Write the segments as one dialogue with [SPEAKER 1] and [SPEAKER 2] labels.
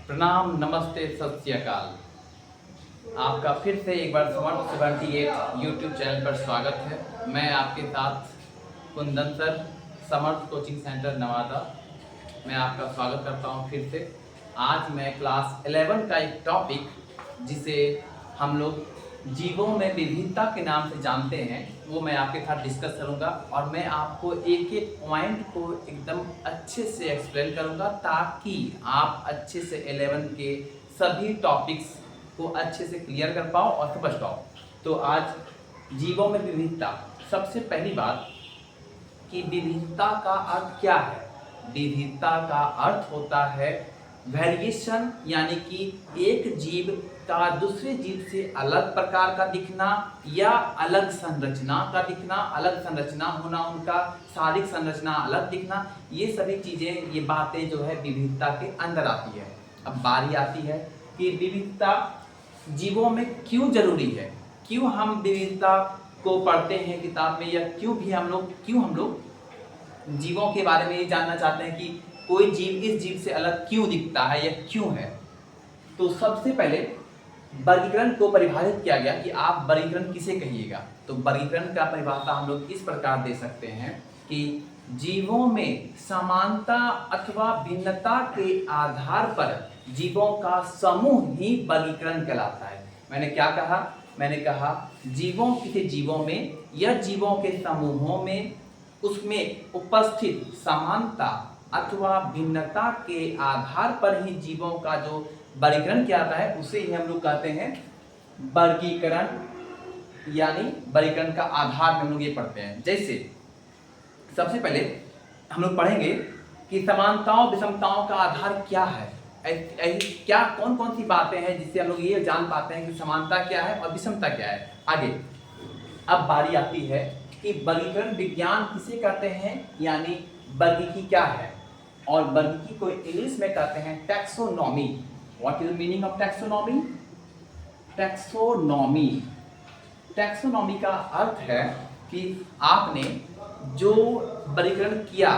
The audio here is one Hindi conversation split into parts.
[SPEAKER 1] प्रणाम, नमस्ते, सत श्री अकाल। आपका फिर से एक बार समर्थ 78 यूट्यूब चैनल पर स्वागत है। मैं आपके साथ कुंदन सर, समर्थ कोचिंग सेंटर नवादा। मैं आपका स्वागत करता हूं फिर से। आज मैं क्लास 11 का एक टॉपिक जिसे हम लोग जीवों में विविधता के नाम से जानते हैं वो मैं आपके साथ डिस्कस करूंगा और मैं आपको एक एक पॉइंट को एकदम अच्छे से एक्सप्लेन करूंगा ताकि आप अच्छे से 11 के सभी टॉपिक्स को अच्छे से क्लियर कर पाओ और समझ पाओ। तो आज जीवों में विविधता, सबसे पहली बात कि विविधता का अर्थ क्या है। विविधता का अर्थ होता है वेरिएशन, यानी कि एक जीव का दूसरे जीव से अलग प्रकार का दिखना या अलग संरचना का दिखना, अलग संरचना होना, उनका शारीरिक संरचना अलग दिखना, ये सभी चीजें, ये बातें जो है विविधता के अंदर आती है। अब बारी आती है कि विविधता जीवों में क्यों जरूरी है, क्यों हम विविधता को पढ़ते हैं किताब में, या क्यों हम लोग जीवों के बारे में ये जानना चाहते हैं कि कोई जीव इस जीव से अलग क्यों दिखता है या क्यों है। तो सबसे पहले वर्गीकरण को परिभाषित किया गया कि आप वर्गीकरण किसे कहिएगा। तो वर्गीकरण का परिभाषा हम लोग इस प्रकार दे सकते हैं कि जीवों में समानता अथवा भिन्नता के आधार पर जीवों का समूह ही वर्गीकरण कहलाता है। मैंने क्या कहा? मैंने कहा किसी जीवों में या जीवों के समूहों में उसमें उपस्थित समानता अथवा भिन्नता के आधार पर ही जीवों का जो वर्गीकरण किया जाता है उसे ही हम लोग कहते हैं वर्गीकरण, यानी वर्गीकरण का आधार में हम लोग ये पढ़ते हैं। जैसे सबसे पहले हम लोग पढ़ेंगे कि समानताओं विषमताओं का आधार क्या है। क्या कौन कौन सी बातें हैं जिससे हम लोग ये जान पाते हैं कि समानता क्या है और विषमता क्या है। आगे अब बारी आती है कि वर्गीकरण विज्ञान किसे कहते हैं, यानी वर्गीकी क्या है। और वर्गीकी को इंग्लिश में कहते हैं taxonomy. What is the meaning of taxonomy? Taxonomy का अर्थ है कि आपने जो वर्गीकरण किया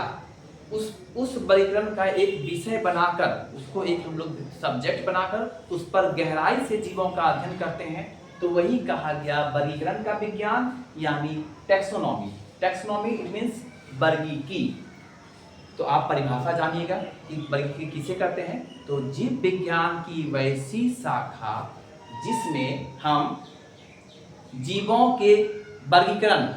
[SPEAKER 1] उस वर्गीकरण का एक विषय बनाकर, उसको एक हम लोग सब्जेक्ट बनाकर उस पर गहराई से जीवों का अध्ययन करते हैं, तो वही कहा गया वर्गीकरण का विज्ञान, यानी टैक्सोनॉमी। टैक्सोनॉमी इट मीन्स वर्गीकी। तो आप परिभाषा जानिएगा कि वर्गीकी किसे कहते हैं। तो जीव विज्ञान की वैसी शाखा जिसमें हम जीवों के वर्गीकरण,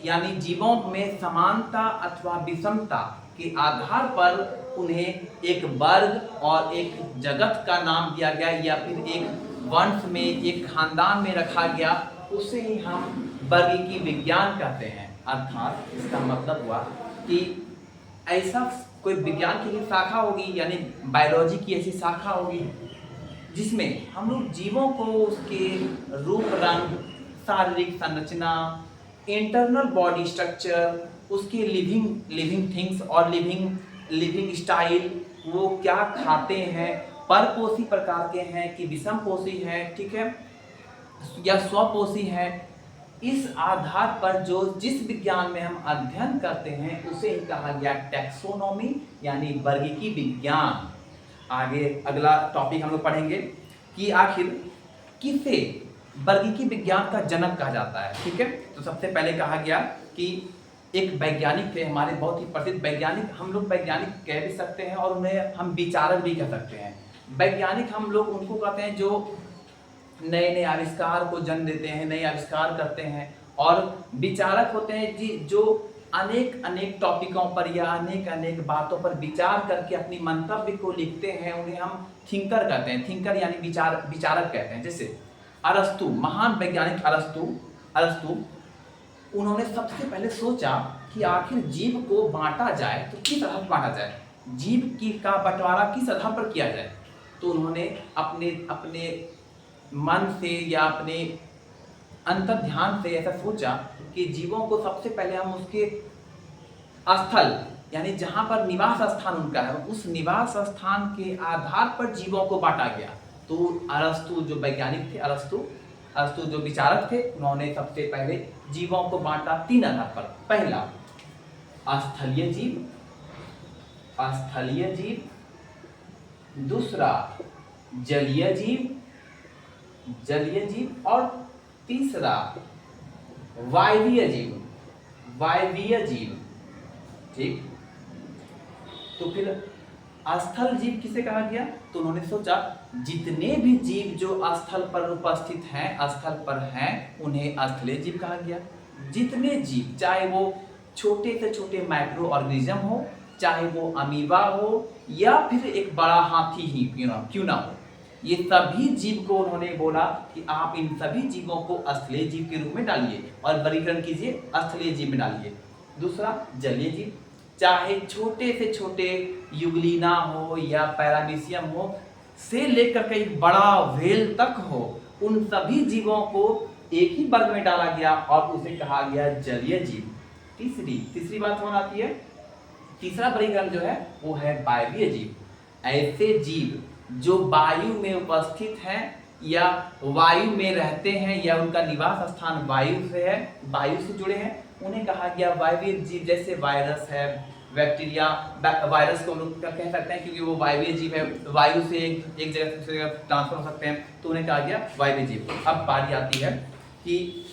[SPEAKER 1] यानी जीवों में समानता अथवा विषमता के आधार पर उन्हें एक वर्ग और एक जगत का नाम दिया गया या फिर एक वंश में, एक खानदान में रखा गया, उसे ही हम वर्गीकी विज्ञान कहते हैं। अर्थात इसका मतलब हुआ कि ऐसा कोई विज्ञान की शाखा होगी, यानी बायोलॉजी की ऐसी शाखा होगी जिसमें हम लोग जीवों को उसके रूप रंग, शारीरिक संरचना, इंटरनल बॉडी स्ट्रक्चर, उसके लिविंग थिंग्स और लिविंग स्टाइल, वो क्या खाते हैं, परपोषी प्रकार के हैं कि विषमपोषी हैं, ठीक है, या स्वपोषी हैं, इस आधार पर जो जिस विज्ञान में हम अध्ययन करते हैं उसे ही कहा गया टैक्सोनॉमी, यानी वर्गीकी विज्ञान। आगे अगला टॉपिक हम लोग पढ़ेंगे कि आखिर किसे वर्गीकी विज्ञान का जनक कहा जाता है। ठीक है, तो सबसे पहले कहा गया कि एक वैज्ञानिक थे हमारे, बहुत ही प्रसिद्ध वैज्ञानिक, हम लोग वैज्ञानिक कह भी सकते हैं और उन्हें हम विचारक भी कह सकते हैं। वैज्ञानिक हम लोग उनको कहते हैं जो नए नए आविष्कार को जन्म देते हैं, नए आविष्कार करते हैं। और विचारक होते हैं जी जो अनेक टॉपिकों पर या अनेक बातों पर विचार करके अपनी मंतव्य को लिखते हैं, उन्हें हम थिंकर कहते हैं। थिंकर यानी विचारक कहते हैं। जैसे अरस्तु, महान वैज्ञानिक अरस्तु, उन्होंने सबसे पहले सोचा कि आखिर जीव को बांटा जाए तो किस आधार पर बांटा जाए, जीव की का बंटवारा किस आधार पर किया जाए। तो उन्होंने अपने मन से या अपने अंतर ध्यान से ऐसा सोचा कि जीवों को सबसे पहले हम उसके स्थल, यानी जहाँ पर निवास स्थान उनका है, उस निवास स्थान के आधार पर जीवों को बांटा गया। तो अरस्तु जो वैज्ञानिक थे, अरस्तु जो विचारक थे, उन्होंने सबसे पहले जीवों को बांटा 3 आधार पर। पहला स्थलीय जीव, दूसरा जलीय जीव, जलीय जीव, और तीसरा वायवीय जीव, वायवीय जीव। ठीक, तो फिर स्थल जीव किसे कहा गया? तो उन्होंने सोचा जितने भी जीव जो स्थल पर उपस्थित हैं, स्थल पर हैं, उन्हें स्थलीय जीव कहा गया। जितने जीव, चाहे वो छोटे से छोटे माइक्रो ऑर्गेनिज्म हो, चाहे वो अमीबा हो, या फिर एक बड़ा हाथी ही क्यों ना हो, ये सभी जीव को उन्होंने बोला कि आप इन सभी जीवों को स्थलीय जीव के रूप में डालिए और वर्गीकरण कीजिए, स्थलीय जीव में डालिए। दूसरा जलीय जीव, चाहे छोटे से छोटे युगलीना हो या पैरामीशियम हो से लेकर के बड़ा व्हेल तक हो, उन सभी जीवों को एक ही वर्ग में डाला गया और उसे कहा गया जलीय जीव। तीसरी बात कौन आती है? तीसरा वर्गीकरण जो है वो है वायवीय जीव। ऐसे जीव जो वायु में उपस्थित हैं या वायु में रहते हैं या उनका निवास स्थान वायु से है, वायु से जुड़े हैं, उन्हें कहा गया वायवीय जीव। जैसे वायरस है, बैक्टीरिया, वायरस को हम लोग कह सकते हैं क्योंकि वो वायवीय जीव है, वायु से एक जगह से दूसरी जगह ट्रांसफर हो सकते हैं, तो उन्हें कहा गया वायवीय जीव। अब बारी आती है कि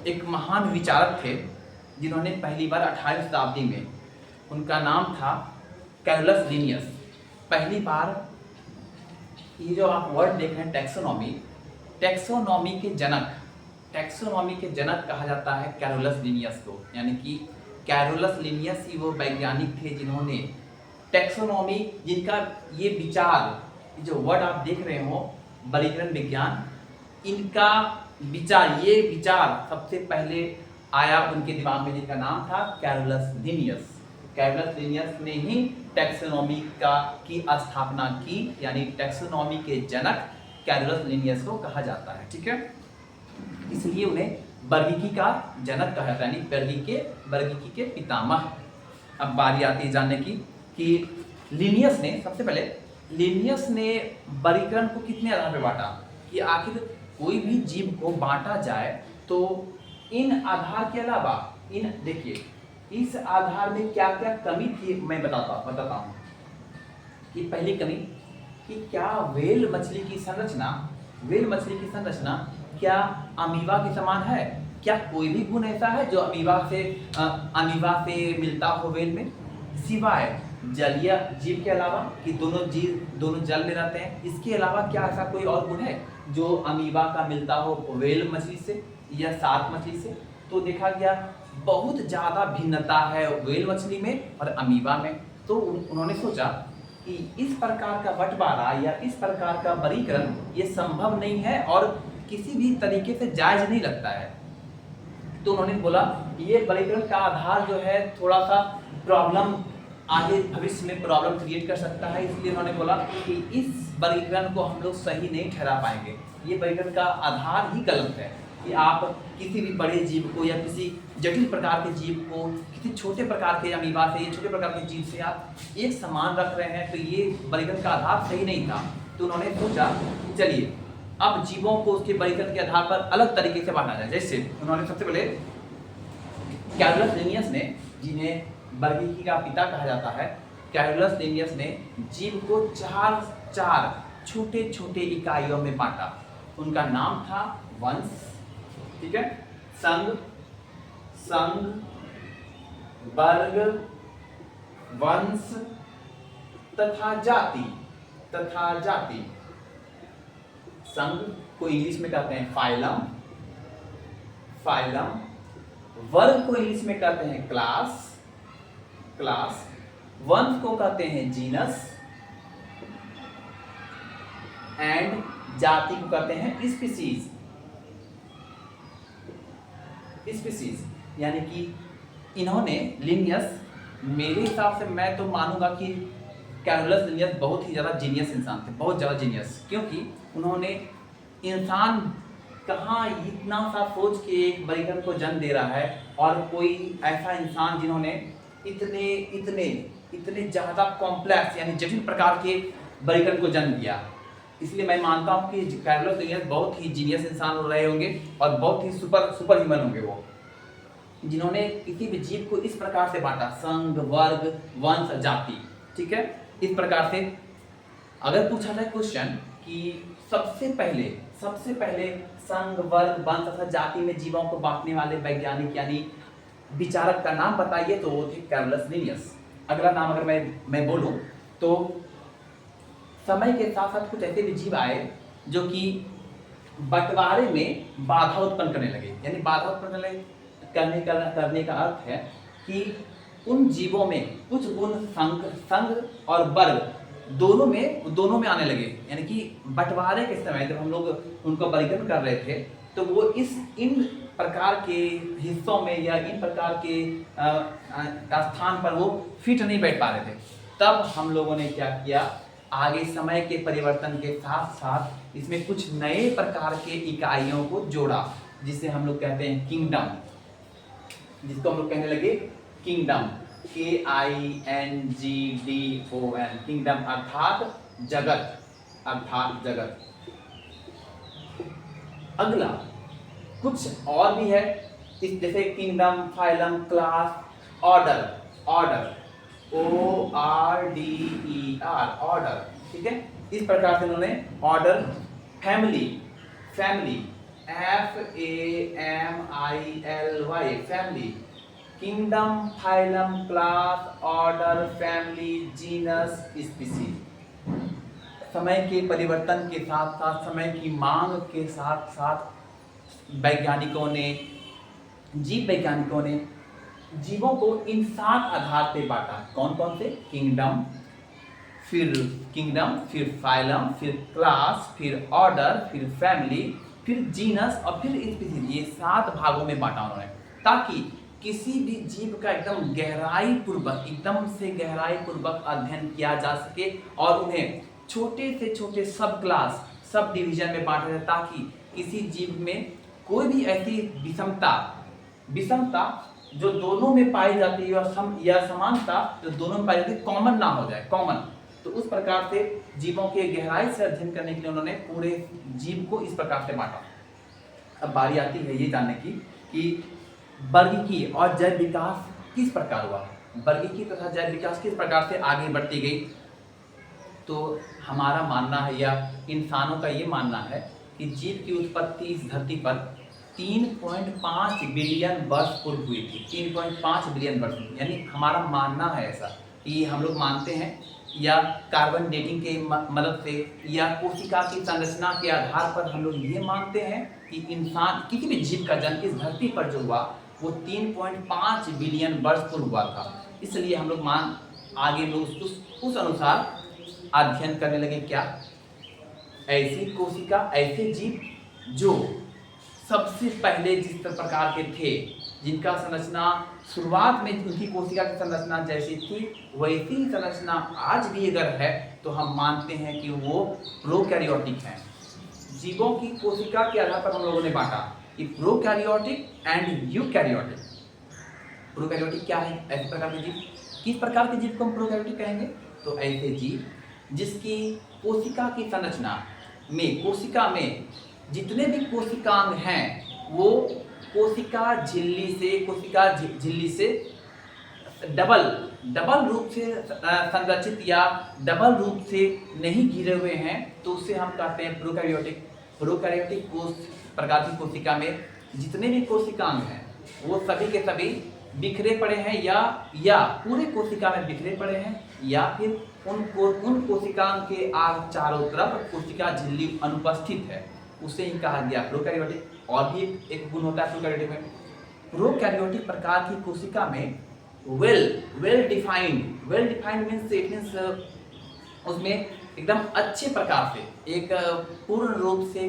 [SPEAKER 1] एक महान विचारक थे जिन्होंने पहली बार 18वीं शताब्दी में, उनका नाम था कैरोलस लिनियस। पहली बार ये जो आप वर्ड देख रहे हैं टैक्सोनॉमी, टैक्सोनॉमी के जनक, टैक्सोनॉमी के जनक कहा जाता है कैरोलस लिनियस को। यानी कि कैरोलस लिनियस ही वो वैज्ञानिक थे जिन्होंने टैक्सोनॉमी, जिनका ये विचार, जो वर्ड आप देख रहे हो वर्गीकरण विज्ञान, इनका विचार, ये विचार सबसे पहले आया उनके दिमाग में, जिनका नाम था कैरोलस लिनियस। कैरोलस लिनियस ने ही टैक्सोनॉमी की स्थापना की, यानी टैक्सोनॉमी के जनक कैरोलस लिनियस को कहा जाता है। ठीक है, इसलिए उन्हें वर्गीकी का जनक कहा जाता है, यानी वर्गीकी के पितामह। अब बारी आती है जानने की कि लिनियस ने, सबसे पहले लिनियस ने वर्गीकरण को कितने आधार पर बांटा, कि आखिर कोई भी जीव को बांटा जाए तो इन आधार के अलावा, इन देखिए इस आधार में क्या क्या कमी थी मैं बताता हूँ। कि पहली कमी कि क्या व्हेल मछली की संरचना क्या अमीबा के समान है? क्या कोई भी गुण ऐसा है जो अमीबा से मिलता हो व्हेल में? सिवाय जलीय जीव के अलावा, कि दोनों जल में रहते हैं, इसके अलावा क्या ऐसा कोई और गुण है जो अमीबा का मिलता हो व्हेल मछली से या शार्क मछली से? तो देखा गया बहुत ज़्यादा भिन्नता है व्हेल मछली में और अमीबा में। तो उन्होंने सोचा कि इस प्रकार का बंटवारा या इस प्रकार का वर्गीकरण ये संभव नहीं है और किसी भी तरीके से जायज नहीं लगता है। तो उन्होंने बोला ये वर्गीकरण का आधार जो है थोड़ा सा प्रॉब्लम, आगे भविष्य में प्रॉब्लम क्रिएट कर सकता है, इसलिए उन्होंने बोला कि इस वर्गीकरण को हम लोग सही नहीं ठहरा पाएंगे। ये वर्गीकरण का आधार ही गलत है कि आप किसी भी बड़े जीव को या किसी जटिल प्रकार के जीव को किसी छोटे प्रकार के अमीबा से या छोटे प्रकार के जीव से आप एक समान रख रहे हैं, तो ये वर्गीकरण का आधार सही नहीं था। तो उन्होंने सोचा चलिए अब जीवों को उसके वर्गीकरण के आधार पर अलग तरीके से बांटा जाए। जैसे उन्होंने सबसे पहले कैरोलस लिनियस ने, जिन्हें वर्गीकी का पिता कहा जाता है, कैरोलस लिनियस ने जीव को चार छोटे छोटे इकाइयों में बांटा। उनका नाम था वंश, ठीक है, संघ, वर्ग, वंश तथा जाति। संघ को इंग्लिश में कहते हैं फाइलम, वर्ग को इंग्लिश में कहते हैं क्लास, वंश को कहते हैं जीनस, एंड जाति को कहते हैं स्पीसीज। यानी कि इन्होंने लिनियस, मेरे हिसाब से मैं तो मानूंगा कि कैरोलस लिनियस बहुत ही ज़्यादा जीनियस इंसान थे, बहुत ज़्यादा जीनियस, क्योंकि उन्होंने इंसान कहाँ इतना सा सोच के एक वर्गीकरण को जन्म दे रहा है, और कोई ऐसा इंसान जिन्होंने इतने ज़्यादा कॉम्प्लेक्स यानी जटिल प्रकार के वर्गीकरण को जन्म दिया। इसलिए मैं मानता हूँ कि कैरोलस लिनियस बहुत ही जीनियस इंसान रहे होंगे और बहुत ही सुपर ह्यूमन होंगे वो, जिन्होंने किसी भी जीव को इस प्रकार से बांटा, संघ, वर्ग, वंश, जाति। ठीक है, इस प्रकार से अगर पूछा जाए क्वेश्चन कि सबसे पहले संघ, वर्ग, वंश तथा जाति में जीवों को बांटने वाले वैज्ञानिक यानी विचारक का नाम बताइए, तो वो थे कार्लस लिनियस। अगला नाम अगर मैं बोलूं तो समय के साथ साथ कुछ ऐसे भी जीव आए जो कि बंटवारे में बाधा उत्पन्न करने लगे। यानी बाधा उत्पन्न करने का अर्थ है कि उन जीवों में कुछ गुण संघ और वर्ग दोनों में आने लगे। यानी कि बंटवारे के समय जब हम लोग उनको वर्गीकरण कर रहे थे तो वो इन प्रकार के हिस्सों में या इन प्रकार के स्थान पर वो फिट नहीं बैठ पा रहे थे। तब हम लोगों ने क्या किया, आगे समय के परिवर्तन के साथ साथ इसमें कुछ नए प्रकार के इकाइयों को जोड़ा, जिसे हम लोग कहते हैं किंगडम, जिसको हम लोग कहने लगे किंगडम, KINGDOM, किंगडम अर्थात जगत। अगला कुछ और भी है, जैसे kingdom, phylum, class, order, order, ठीक है। इस प्रकार से उन्होंने order, family, FAMILY, family, kingdom, phylum, class, order, family, genus, species. समय के परिवर्तन के साथ साथ, समय की मांग के साथ साथ जीव वैज्ञानिकों ने जीवों को इन 7 आधार पे बांटा। कौन कौन से? किंगडम, फिर फाइलम, फिर क्लास, फिर ऑर्डर, फिर फैमिली, फिर जीनस और फिर स्पीसीज। ये 7 भागों में बांटा उन्होंने, ताकि किसी भी जीव का एकदम से गहराई पूर्वक अध्ययन किया जा सके और उन्हें छोटे से छोटे सब क्लास, सब डिवीजन में बांटा जाए, ताकि किसी जीव में कोई भी ऐसी विषमता जो दोनों में पाई जाती है या समानता जो दोनों में पाई जाती है कॉमन ना हो जाए, कॉमन। तो उस प्रकार से जीवों के गहराई से अध्ययन करने के लिए उन्होंने पूरे जीव को इस प्रकार से बांटा। अब बारी आती है ये जानने की कि वर्गीकी और जैव विकास किस प्रकार हुआ, वर्गीकी तथा जैव विकास किस प्रकार से आगे बढ़ती गई। तो हमारा मानना है या इंसानों का ये मानना है कि जीव की उत्पत्ति इस धरती पर 3.5 बिलियन वर्ष पूर्व हुई थी। 3.5 बिलियन वर्ष, यानी हमारा मानना है ऐसा कि हम लोग मानते हैं, या कार्बन डेटिंग के मदद से या कोशिका की संरचना के आधार पर हम लोग ये मानते हैं कि इंसान, किसी भी जीव का जन्म इस धरती पर जो हुआ वो 3.5 बिलियन वर्ष पूर्व हुआ था। इसलिए हम लोग आगे लोग उस अनुसार अध्ययन करने लगे। क्या? ऐसी कोशिका, ऐसे जीव जो सबसे पहले जिस प्रकार के थे, जिनका संरचना शुरुआत में उनकी कोशिका की संरचना जैसी थी वैसी संरचना आज भी अगर है तो हम मानते हैं कि वो प्रोकैरियोटिक हैं। जीवों की कोशिका के आधार पर हम लोगों ने बांटा कि प्रोकैरियोटिक एंड यूकैरियोटिक। प्रोकैरियोटिक क्या है? ऐसे प्रकार के जीव। किस प्रकार के जीव को हम प्रोकैरियोटिक कहेंगे? तो ऐसे जीव जिसकी कोशिका की संरचना में, कोशिका में जितने भी कोशिकांग हैं वो कोशिका झिल्ली से डबल रूप से संरचित या डबल रूप से नहीं घिरे हुए हैं, तो उससे हम कहते हैं प्रोकैरियोटिक। प्रोकैरियोटिक प्रकार की कोशिका में जितने भी कोशिकांग हैं वो सभी के सभी बिखरे पड़े हैं या पूरे कोशिका में बिखरे पड़े हैं, या फिर उन कोशिकांग के चारों तरफ कोशिका झिल्ली अनुपस्थित है, उसे ही कहा गया प्रोकैरियोटिक। और भी एक गुण होता है प्रोकैरियोटिक में। प्रोकैरियोटिक प्रकार की कोशिका में वेल डिफाइंड मीन्स उसमें एकदम अच्छे प्रकार से एक पूर्ण रूप से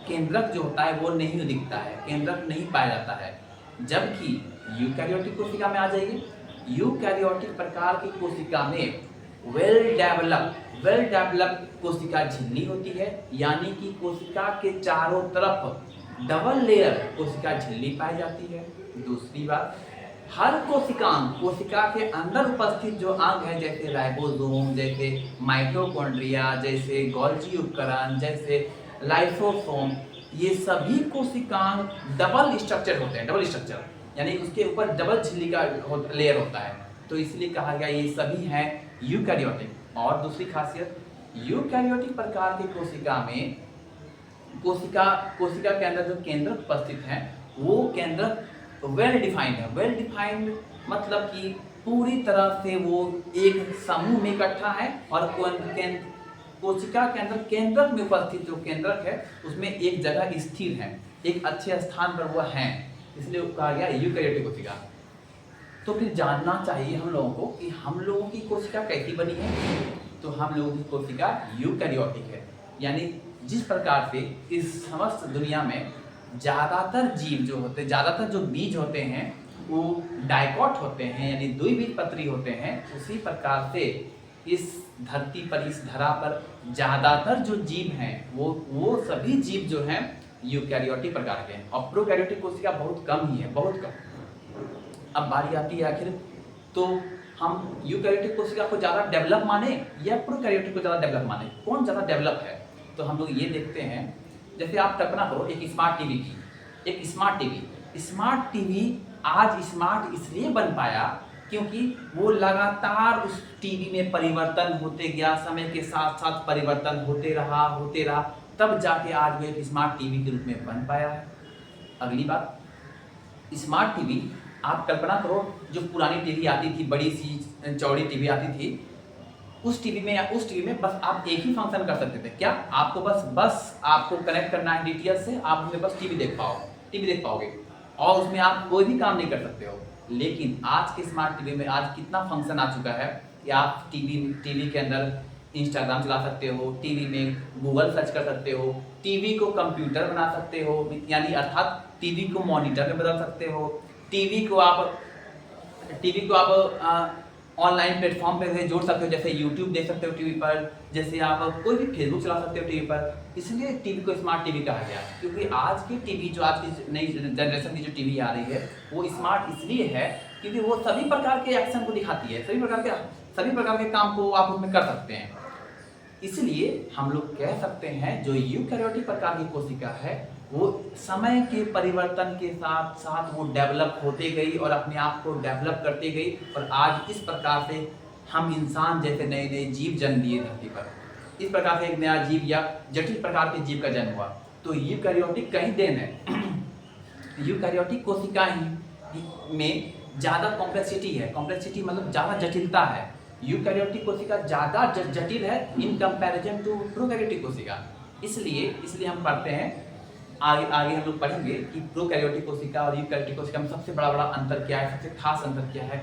[SPEAKER 1] केंद्रक जो होता है वो नहीं दिखता है, केंद्रक नहीं पाया जाता है। जबकि यूकैरियोटिक कोशिका में आ जाइए, यूकैरियोटिक प्रकार की कोशिका में वेल डेवलप कोशिका झिल्ली होती है, यानी कि कोशिका के चारों तरफ डबल लेयर कोशिका झिल्ली पाई जाती है। दूसरी बात, हर कोशिका के अंदर उपस्थित जो अंग है, जैसे राइबोसोम, जैसे माइटोकॉन्ड्रिया, जैसे गोल्जी उपकरण, जैसे लाइसोसोम, ये सभी कोशिकांग डबल स्ट्रक्चर होते हैं। डबल स्ट्रक्चर यानी उसके ऊपर डबल झिल्ली का लेयर होता है, तो इसलिए कहा गया ये सभी हैं यूकैरियोटिक। और दूसरी खासियत, यूकैरियोटिक प्रकार की कोशिका में कोशिका के अंदर जो केंद्रक उपस्थित हैं वो केंद्रक वेल डिफाइंड है। वेल डिफाइंड मतलब कि पूरी तरह से वो एक समूह में इकट्ठा है और कोशिका के अंदर केंद्रक में उपस्थित जो केंद्रक है उसमें एक जगह स्थिर है, एक अच्छे स्थान पर वह है, इसलिए कहा गया यूकैरियोटिक कोशिका। तो फिर जानना चाहिए हम लोगों को कि हम लोगों की कोशिका कैसी बनी है। तो हम लोगों की कोशिका यूकैरियोटिक है, यानी जिस प्रकार से इस समस्त दुनिया में ज़्यादातर जीव जो होते हैं, ज़्यादातर जो बीज होते हैं वो डाइकॉट होते हैं यानी द्विबीजपत्री होते हैं, उसी प्रकार से इस धरती पर, इस धरा पर ज़्यादातर जो जीव हैं वो सभी जीव जो हैं यूकैरियोटिक प्रकार के हैं और प्रोकैरियोटिक कोशिका बहुत कम ही है, बहुत कम। अब बारी आती है आखिर तो हम यूकैरियोटिक कोशिका को ज़्यादा डेवलप माने या प्रोकैरियोटिक को ज़्यादा डेवलप माने, कौन ज़्यादा डेवलप है? तो हम लोग ये देखते हैं, जैसे आप कल्पना करो एक स्मार्ट टीवी की, एक स्मार्ट टीवी आज स्मार्ट इसलिए बन पाया क्योंकि वो लगातार उस टीवी में परिवर्तन होते गया, समय के साथ साथ परिवर्तन होते रहा, तब जाके आज वो एक स्मार्ट टीवी के रूप में बन पाया है। अगली बात, स्मार्ट टीवी आप कल्पना करो जो पुरानी टीवी आती थी, बड़ी सी चौड़ी टीवी आती थी, उस टीवी में बस आप एक ही फंक्शन कर सकते थे। क्या? आपको बस आपको कनेक्ट करना है डीटीएच से, आप उसमें बस टीवी देख पाओगे और उसमें आप कोई भी काम नहीं कर सकते हो। लेकिन आज के स्मार्ट टीवी में आज कितना फंक्शन आ चुका है कि आप टीवी के अंदर इंस्टाग्राम चला सकते हो, टीवी में गूगल सर्च कर सकते हो, टीवी को कंप्यूटर बना सकते हो, यानी अर्थात टीवी को मॉनिटर में बदल सकते हो, टीवी को आप ऑनलाइन प्लेटफॉर्म पे जोड़ सकते हो, जैसे यूट्यूब देख सकते हो टीवी पर, जैसे आप कोई भी फेसबुक चला सकते हो टीवी पर। इसलिए टीवी को स्मार्ट टीवी कहा गया, क्योंकि आज की टीवी जो आज की नई जनरेशन की जो टीवी आ रही है वो स्मार्ट इसलिए है क्योंकि वो सभी प्रकार के एक्शन को दिखाती है, सभी प्रकार के काम को आप उसमें कर सकते हैं। इसलिए हम लोग कह सकते हैं जो यूकैरियोटिक प्रकार की कोशिका है वो समय के परिवर्तन के साथ साथ वो डेवलप होते गई और अपने आप को डेवलप करती गई और आज इस प्रकार से हम इंसान जैसे नए नए जीव जन्म लिए धरती पर। इस प्रकार से एक नया जीव या जटिल प्रकार के जीव का जन्म हुआ। तो यूकैरियोटिक कहीं देन है यूकैरियोटिक कोशिका में ज़्यादा कॉम्प्लेक्सिटी है, कॉम्प्लेक्सिटी मतलब ज़्यादा जटिलता है। यूकैरियोटिक कोशिका ज़्यादा जटिल है इन कंपैरिजन टू प्रोकैरियोटिक कोशिका। इसलिए हम पढ़ते हैं आगे हम लोग पढ़ेंगे कि प्रोकैरियोटिक कोशिका और यूकैरियोटिक कोशिका में सबसे बड़ा अंतर क्या है, सबसे खास अंतर क्या है,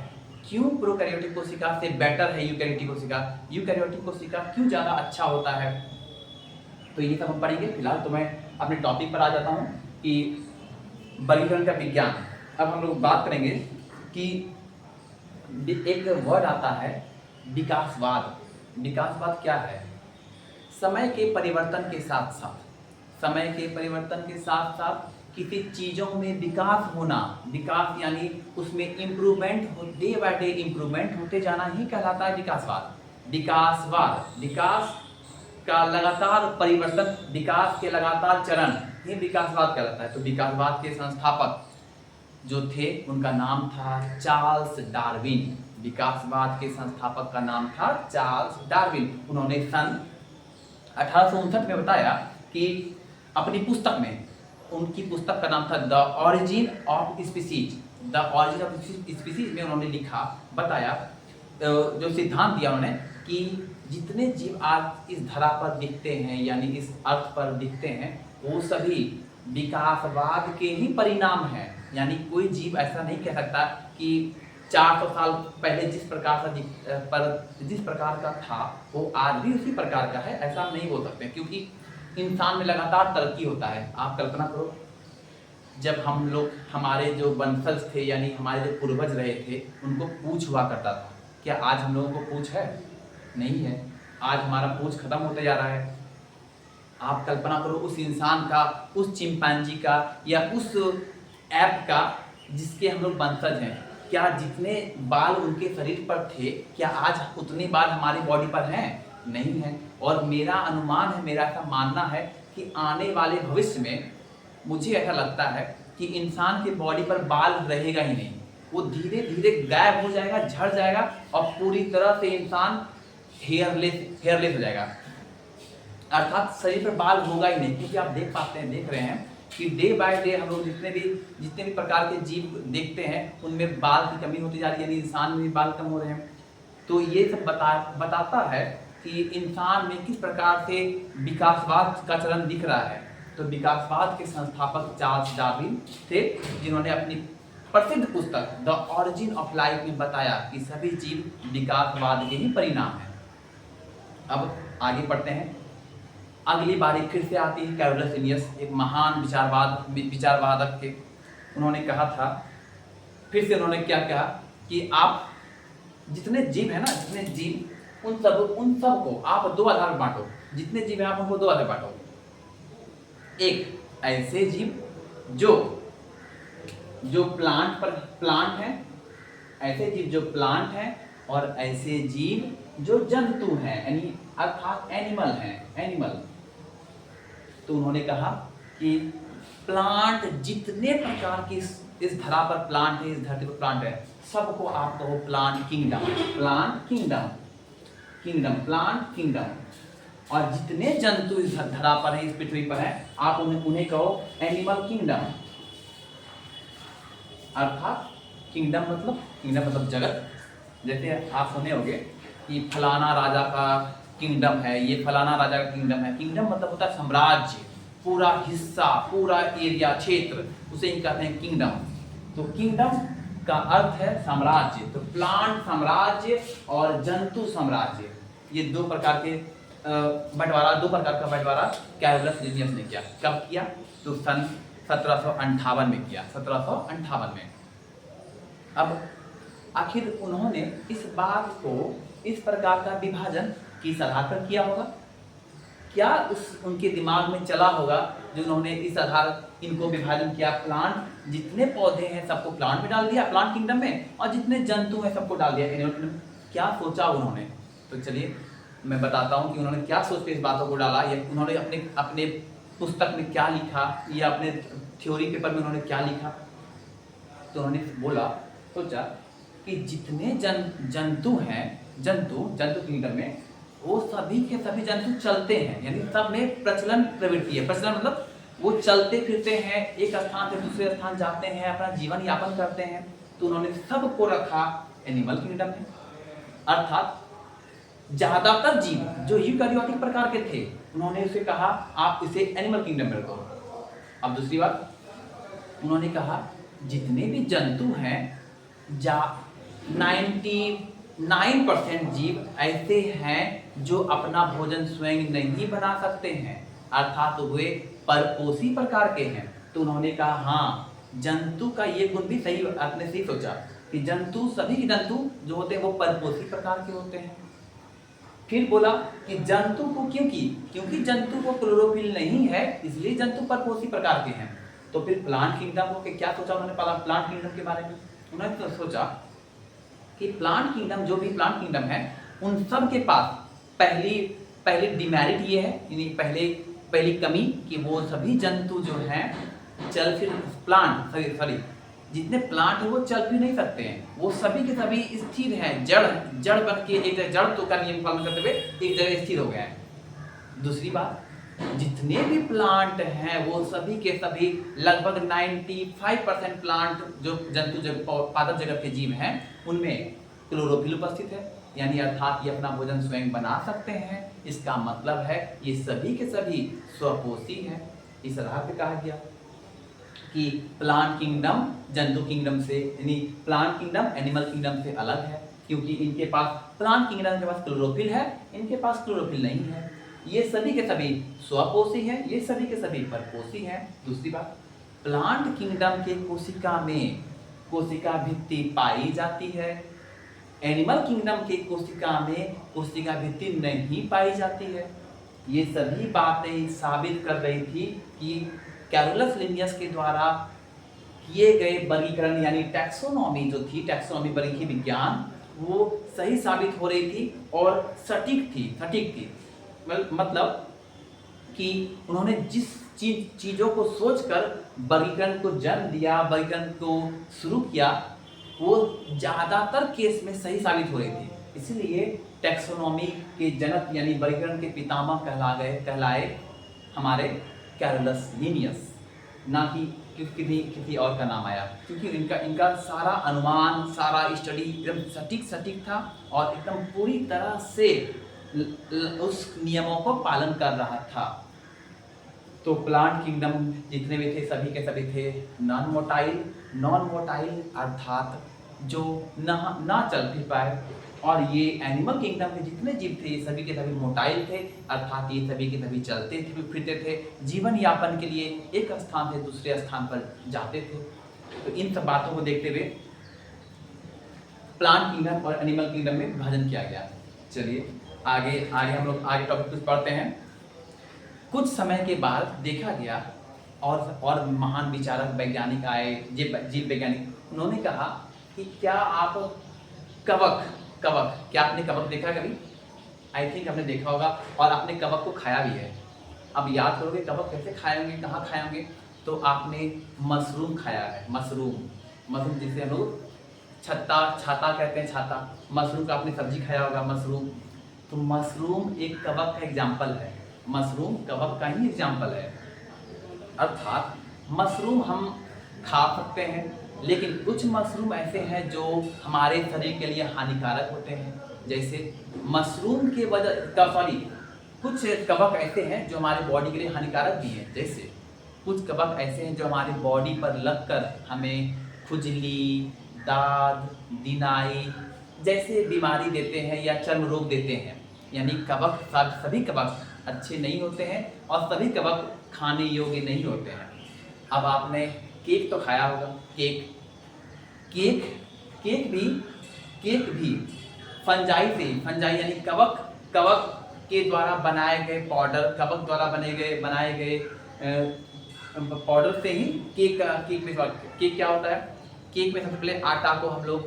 [SPEAKER 1] क्यों प्रोकैरियोटिक कोशिका से बेटर है यूकैरियोटिक कोशिका क्यों ज़्यादा अच्छा होता है। तो ये सब हम पढ़ेंगे। फिलहाल तो मैं अपने टॉपिक पर आ जाता हूँ कि वर्गीकरण का विज्ञान। अब हम लोग बात करेंगे कि एक वर्ड आता है विकासवाद क्या है? समय के परिवर्तन के साथ किसी चीज़ों में विकास होना, विकास यानी उसमें improvement day by day improvement होते जाना ही कहलाता है विकास का लगातार परिवर्तन, विकास के लगातार चरण ही विकासवाद कहलाता है। तो विकासवाद के संस्थापक जो थे उनका नाम था चार्ल्स डार्विन। विकासवाद के संस्थापक का नाम था चार्ल्स डार्विन। उन्होंने सन 1859 में बताया कि अपनी पुस्तक में, उनकी पुस्तक का नाम था द ऑरिजिन ऑफ स्पीसीज में उन्होंने बताया जो सिद्धांत दिया उन्होंने कि जितने जीव आज इस धरा पर दिखते हैं यानी इस अर्थ पर दिखते हैं वो सभी विकासवाद के ही परिणाम हैं। यानी कोई जीव ऐसा नहीं कह सकता कि 400 साल पहले जिस प्रकार का था वो आज भी उसी प्रकार का है, ऐसा नहीं बोल सकते, क्योंकि इंसान में लगातार तरक्की होता है। आप कल्पना करो जब हम लोग, हमारे जो वंशज थे यानी हमारे जो पूर्वज रहे थे उनको पूंछ हुआ करता था, क्या आज हम लोगों को पूंछ है? नहीं है। आज हमारा पूंछ खत्म होते जा रहा है। आप कल्पना करो उस इंसान का, उस चिंपैंजी का या उस ऐप का जिसके हम लोग वंशज हैं, क्या जितने बाल उनके शरीर पर थे क्या आज उतने बाल हमारी बॉडी पर हैं? नहीं है। और मेरा अनुमान है, मेरा ऐसा मानना है कि आने वाले भविष्य में मुझे ऐसा लगता है कि इंसान के बॉडी पर बाल रहेगा ही नहीं, वो धीरे धीरे गायब हो जाएगा, झड़ जाएगा और पूरी तरह से इंसान हेयरलेस हो जाएगा। अर्थात शरीर पर बाल होगा ही नहीं, क्योंकि आप देख रहे हैं कि डे बाय डे हम लोग जितने भी प्रकार के जीव देखते हैं उनमें बाल की कमी होती जा रही है, यानी इंसान में भी बाल कम हो रहे हैं। तो ये सब बताता है कि इंसान में किस प्रकार से विकासवाद का चलन दिख रहा है। तो विकासवाद के संस्थापक चार्ल्स डार्विन थे, जिन्होंने अपनी प्रसिद्ध पुस्तक द ऑरिजिन ऑफ लाइफ में बताया कि सभी जीव विकासवाद के ही परिणाम हैं। अब आगे पढ़ते हैं। अगली बारी फिर से आती है कैरोलस लिनियस, एक महान विचारवादक के। उन्होंने कहा था, फिर से उन्होंने क्या कहा कि आप जितने जीव है ना, जितने जीव उन सब को आप दो आधार में बांटो। जितने जीव हैं आप उनको दो आधार बांटो। एक ऐसे जीव जो प्लांट है, ऐसे जीव जो प्लांट है, और ऐसे जीव जो जंतु हैं, यानी अर्थात एनिमल हैं, एनिमल। तो उन्होंने कहा कि प्लांट जितने प्रकार की इस धरा पर प्लांट है, इस धरती पर प्लांट है, सबको आप कहो प्लांट किंगडम। और जितने जंतु इस धरा पर है, इस पृथ्वी पर है, आप उन्हें कहो एनिमल किंगडम। अर्थात किंगडम मतलब जगत। जैसे आप सुने होंगे कि फलाना राजा का किंगडम है, ये फलाना राजा का किंगडम है। किंगडम मतलब होता है साम्राज्य, पूरा हिस्सा, पूरा एरिया, क्षेत्र, उसे ही कहते हैं किंगडम। तो किंगडम का अर्थ है साम्राज्य। तो प्लांट साम्राज्य और जंतु साम्राज्य, ये दो प्रकार का बंटवारा कैरोलस लिनियस ने किया। कब किया? तो सन 1758 में किया, 1758 में। अब आखिर उन्होंने इस बात को, इस प्रकार का विभाजन किस आधार पर किया होगा? क्या उनके दिमाग में चला होगा जो उन्होंने इस आधार इनको विभाजन किया? प्लांट जितने पौधे हैं सबको प्लांट में डाल दिया, प्लांट किंगडम में, और जितने जंतु हैं सबको डाल दिया एनिमल किंगडम। क्या सोचा उन्होंने? तो चलिए मैं बताता हूँ कि उन्होंने क्या सोच के इस बातों को डाला, या उन्होंने अपने पुस्तक में क्या लिखा, या अपने थ्योरी पेपर में उन्होंने क्या लिखा। तो उन्होंने सोचा कि जितने जंतु हैं, जंतु किंगडम में, वो सभी के सभी जंतु चलते हैं, यानी सब में प्रचलन प्रवृत्ति है। प्रचलन मतलब वो चलते फिरते हैं, एक स्थान से दूसरे स्थान जाते हैं, अपना जीवन यापन करते हैं। तो उन्होंने सबको रखा एनिमल किंगडम में। अर्थात ज्यादातर जीव जो यूकैरियोटिक प्रकार के थे, उन्होंने उसे कहा आप इसे एनिमल किंगडम में रखो। अब दूसरी बात, उन्होंने कहा जितने भी जंतु हैं, 99% जीव ऐसे हैं जो अपना भोजन स्वयं नहीं बना सकते हैं, अर्थात वे परपोषी प्रकार के हैं। तो उन्होंने कहा हाँ, जंतु का ये गुण भी सही, आपने सही सोचा कि जंतु, सभी के जंतु जो होते हैं वो परपोषी प्रकार के होते हैं। फिर बोला कि जंतु को क्योंकि जंतु को क्लोरोफिल नहीं है, इसलिए जंतु परपोषी प्रकार के हैं। तो फिर प्लांट किंगडम को क्या सोचा उन्होंने? प्लांट किंगडम के बारे में उन्होंने तो सोचा कि प्लांट किंगडम, जो भी प्लांट किंगडम है, उन सब के पास पहली डिमेरिट ये है, यानी पहली कमी कि वो सभी जंतु जो हैं जितने प्लांट है वो चल भी नहीं सकते हैं, वो सभी के सभी स्थिर हैं, जड़ बन के एक जड़ तो का नियम पालन करते हुए एक जगह स्थिर हो गए हैं। दूसरी बात, जितने भी प्लांट हैं वो सभी के सभी लगभग 95% प्लांट जो पादप जगत के जीव हैं उनमें क्लोरोफिल उपस्थित है, यानी अर्थात ये अपना भोजन स्वयं बना सकते हैं। इसका मतलब है ये सभी के सभी स्वपोषी हैं। इस आधार पर कहा गया कि प्लांट किंगडम जंतु किंगडम से, यानी प्लांट किंगडम एनिमल किंगडम से अलग है, क्योंकि इनके पास, प्लांट किंगडम के पास क्लोरोफिल है, इनके पास क्लोरोफिल नहीं है। ये सभी के सभी स्वपोषी हैं, ये सभी के सभी परपोषी हैं। दूसरी बात, प्लांट किंगडम के कोशिका भित्ति पाई जाती है, एनिमल किंगडम के कोशिका में कोशिका भित्ति नहीं पाई जाती है। ये सभी बातें साबित कर रही थी कि कैरोलस लिनियस के द्वारा किए गए वर्गीकरण, यानी टैक्सोनॉमी जो थी, टैक्सोनॉमी वर्गीय विज्ञान, वो सही साबित हो रही थी और सटीक थी। मतलब कि उन्होंने जिस चीज़ों को सोचकर वर्गीकरण को जन्म दिया, वर्गीकरण को शुरू किया, वो ज़्यादातर केस में सही साबित हो रही थी। इसीलिए टैक्सोनॉमी के जनक यानी वर्गीकरण के पितामह कहलाए हमारे कैरोलस लिनियस, ना कि किसी और का नाम आया, क्योंकि इनका सारा अनुमान, सारा स्टडी एकदम सटीक था और एकदम पूरी तरह से उस नियमों को पालन कर रहा था। तो प्लांट किंगडम जितने भी थे सभी के सभी थे नॉन मोटाइल अर्थात जो ना चल फिर पाए, और ये एनिमल किंगडम के जितने जीव थे ये सभी के सभी मोटाइल थे अर्थात ये सभी के सभी चलते थे फिरते थे, जीवन यापन के लिए एक स्थान से दूसरे स्थान पर जाते थे। तो इन सब बातों को देखते हुए प्लांट किंगडम और एनिमल किंगडम में विभाजन किया गया। चलिए आगे हम लोग आगे टॉपिक कुछ पढ़ते हैं। कुछ समय के बाद देखा गया और महान विचारक वैज्ञानिक आए, जीव वैज्ञानिक, उन्होंने कहा कि क्या आप कवक क्या आपने कवक देखा कभी? आई थिंक आपने देखा होगा और आपने कवक को खाया भी है। अब याद करोगे कवक कैसे खाए होंगे, कहाँ खाए होंगे? तो आपने मशरूम खाया है। मशरूम जिसे हम लोग छाता कहते हैं, छाता। मशरूम का आपने सब्जी खाया होगा, मशरूम। तो मशरूम एक कवक का एग्जाम्पल है, मशरूम कवक का ही एग्जाम्पल है। अर्थात मशरूम हम खा सकते हैं, लेकिन कुछ मशरूम ऐसे हैं जो हमारे शरीर के लिए हानिकारक होते हैं। जैसे मशरूम के कुछ कवक ऐसे हैं जो हमारे बॉडी के लिए हानिकारक भी हैं। जैसे कुछ कवक ऐसे हैं जो हमारे बॉडी पर लगकर हमें खुजली, दाद, दिनाई जैसे बीमारी देते हैं या चर्म रोग देते हैं। यानी सभी कवक अच्छे नहीं होते हैं और सभी कवक खाने योग्य नहीं होते हैं। अब आपने केक तो खाया होगा, केक भी फंजाई यानी कवक के द्वारा बनाए गए पाउडर, कवक द्वारा बनाए गए पाउडर से ही केक क्या होता है? केक में सबसे पहले आटा को हम लोग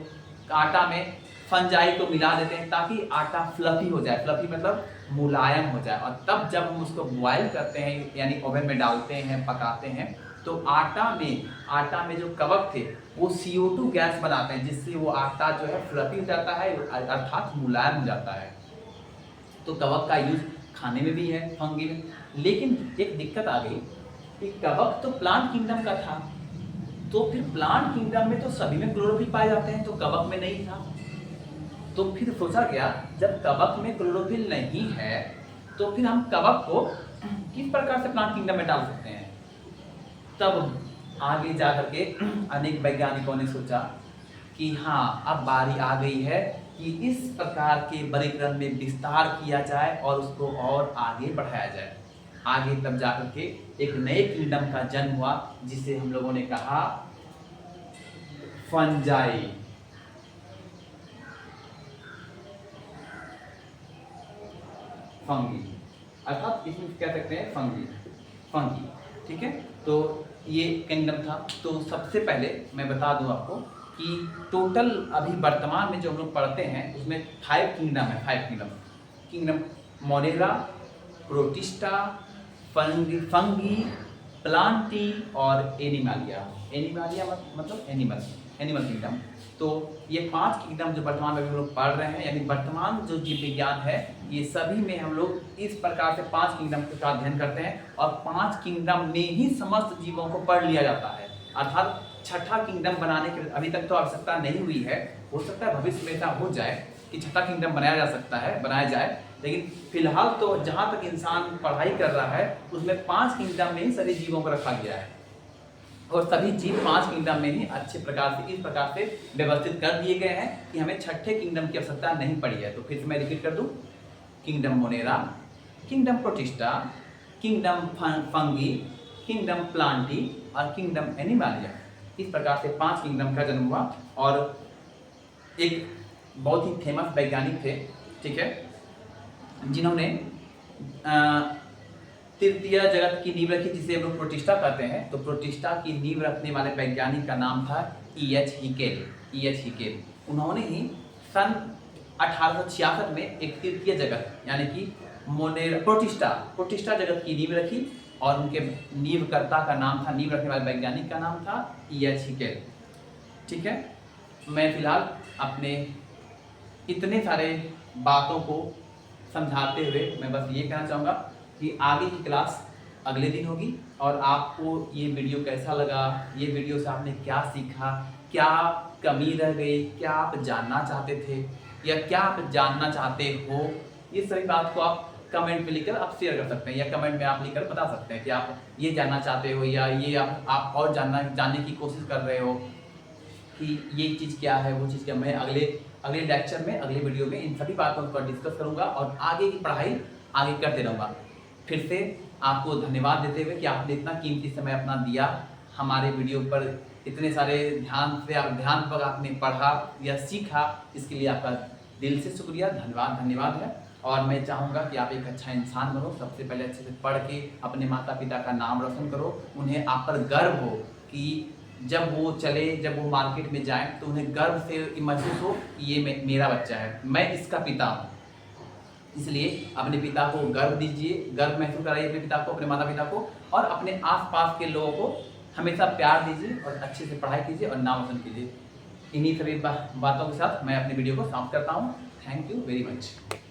[SPEAKER 1] आटा में फंजाई को मिला देते हैं ताकि आटा फ्लफी हो जाए, फ्लफी मतलब मुलायम हो जाए, और तब जब हम उसको बॉयल करते हैं यानी ओवन में डालते हैं, पकाते हैं, तो आटा में जो कवक थे वो CO2 गैस बनाते हैं, जिससे वो आटा जो है फ्लफी हो जाता है अर्थात मुलायम हो जाता है। तो कवक का यूज खाने में भी है, फंगी में। लेकिन एक दिक्कत आ गई कि कवक तो प्लांट किंगडम का था, तो फिर प्लांट किंगडम में तो सभी में क्लोरोफिल पाए जाते हैं, तो कवक में नहीं था। तो फिर सोचा गया जब कवक में क्लोरोफिल नहीं है तो फिर हम कवक को किस प्रकार से प्लांट किंगडम में डाल सकते हैं? तब आगे जा करके अनेक वैज्ञानिकों ने सोचा कि हाँ, अब बारी आ गई है कि इस प्रकार के वर्गीकरण में विस्तार किया जाए और उसको और आगे बढ़ाया जाए। आगे तब जा करके एक नए किंगडम का जन्म हुआ जिसे हम लोगों ने कहा फंजाई। फंगी अर्थात इसमें कह सकते हैं फंगी। ठीक है, तो ये किंगडम था। तो सबसे पहले मैं बता दूं आपको कि टोटल अभी वर्तमान में जो हम लोग पढ़ते हैं उसमें 5 किंगडम है। 5 kingdom Monera, protista, fungi, Plantae और एनिमालिया मतलब एनिमल किंगडम। तो ये 5 किंगडम जो वर्तमान में हम लोग पढ़ रहे हैं, यानी वर्तमान जो जीव विज्ञान है, ये सभी में हम लोग इस प्रकार से 5 किंगडम का अध्ययन करते हैं और 5 किंगडम में ही समस्त जीवों को पढ़ लिया जाता है। अर्थात छठा किंगडम बनाने की अभी तक तो आवश्यकता नहीं हुई है, हो सकता है भविष्य में ऐसा हो जाए कि छठा किंगडम बनाया जाए, लेकिन फिलहाल तो जहाँ तक इंसान पढ़ाई कर रहा है उसमें 5 किंगडम में ही सभी जीवों को रखा गया है और सभी जीव 5 किंगडम में ही अच्छे प्रकार से इस प्रकार से व्यवस्थित कर दिए गए हैं कि हमें छठे किंगडम की आवश्यकता नहीं पड़ी है। तो फिर से मैं रिपीट कर दूं, kingdom Monera, kingdom protista, kingdom fungi, kingdom Plantae और किंगडम एनिमालिया। इस प्रकार से 5 किंगडम का जन्म हुआ और एक बहुत ही फेमस वैज्ञानिक थे, ठीक है, जिन्होंने तृतीय जगत की नींव रखी, जिसे हम लोग प्रोटिस्टा कहते हैं। तो प्रोटिस्टा की नींव रखने वाले वैज्ञानिक का नाम था E.H. हिकेल। उन्होंने ही सन 1866 में एक तृतीय जगत यानी कि प्रोटिस्टा जगत की नींव रखी और उनके नींवकर्ता का नाम था, नींव रखने वाले वैज्ञानिक का नाम था E.H. हिकेल। ठीक है, मैं फिलहाल अपने इतने सारे बातों को समझाते हुए मैं बस ये कहना चाहूँगा कि आगे की क्लास अगले दिन होगी, और आपको ये वीडियो कैसा लगा, ये वीडियो से आपने क्या सीखा, क्या कमी रह गई, क्या आप जानना चाहते थे या क्या आप जानना चाहते हो, ये सभी बात को आप कमेंट में लिखकर आप शेयर कर सकते हैं, या कमेंट में आप लिखकर बता सकते हैं कि आप ये जानना चाहते हो या ये आप और जानने की कोशिश कर रहे हो कि ये चीज़ क्या है, वो चीज़ क्या। मैं अगले अगले लेक्चर में, अगले वीडियो में इन सभी बातों पर डिस्कस करूँगा और आगे की पढ़ाई आगे करते रहूँगा। फिर से आपको धन्यवाद देते हुए कि आपने इतना कीमती समय अपना दिया हमारे वीडियो पर, इतने सारे ध्यानपूर्वक आपने पढ़ा या सीखा, इसके लिए आपका दिल से शुक्रिया, धन्यवाद है। और मैं चाहूँगा कि आप एक अच्छा इंसान बनो, सबसे पहले अच्छे से पढ़ के अपने माता पिता का नाम रोशन करो, उन्हें आप पर गर्व हो कि जब वो चले, जब वो मार्केट में जाएं तो उन्हें गर्व से महसूस हो कि ये मेरा बच्चा है, मैं इसका पिता हूँ। इसलिए अपने पिता को गर्व दीजिए, गर्व महसूस कराइए अपने पिता को, अपने माता पिता को, और अपने आसपास के लोगों को हमेशा प्यार दीजिए और अच्छे से पढ़ाई कीजिए और नाम रोशन कीजिए। इन्हीं सभी बातों के साथ मैं अपने वीडियो को समाप्त करता हूँ। Thank you very much.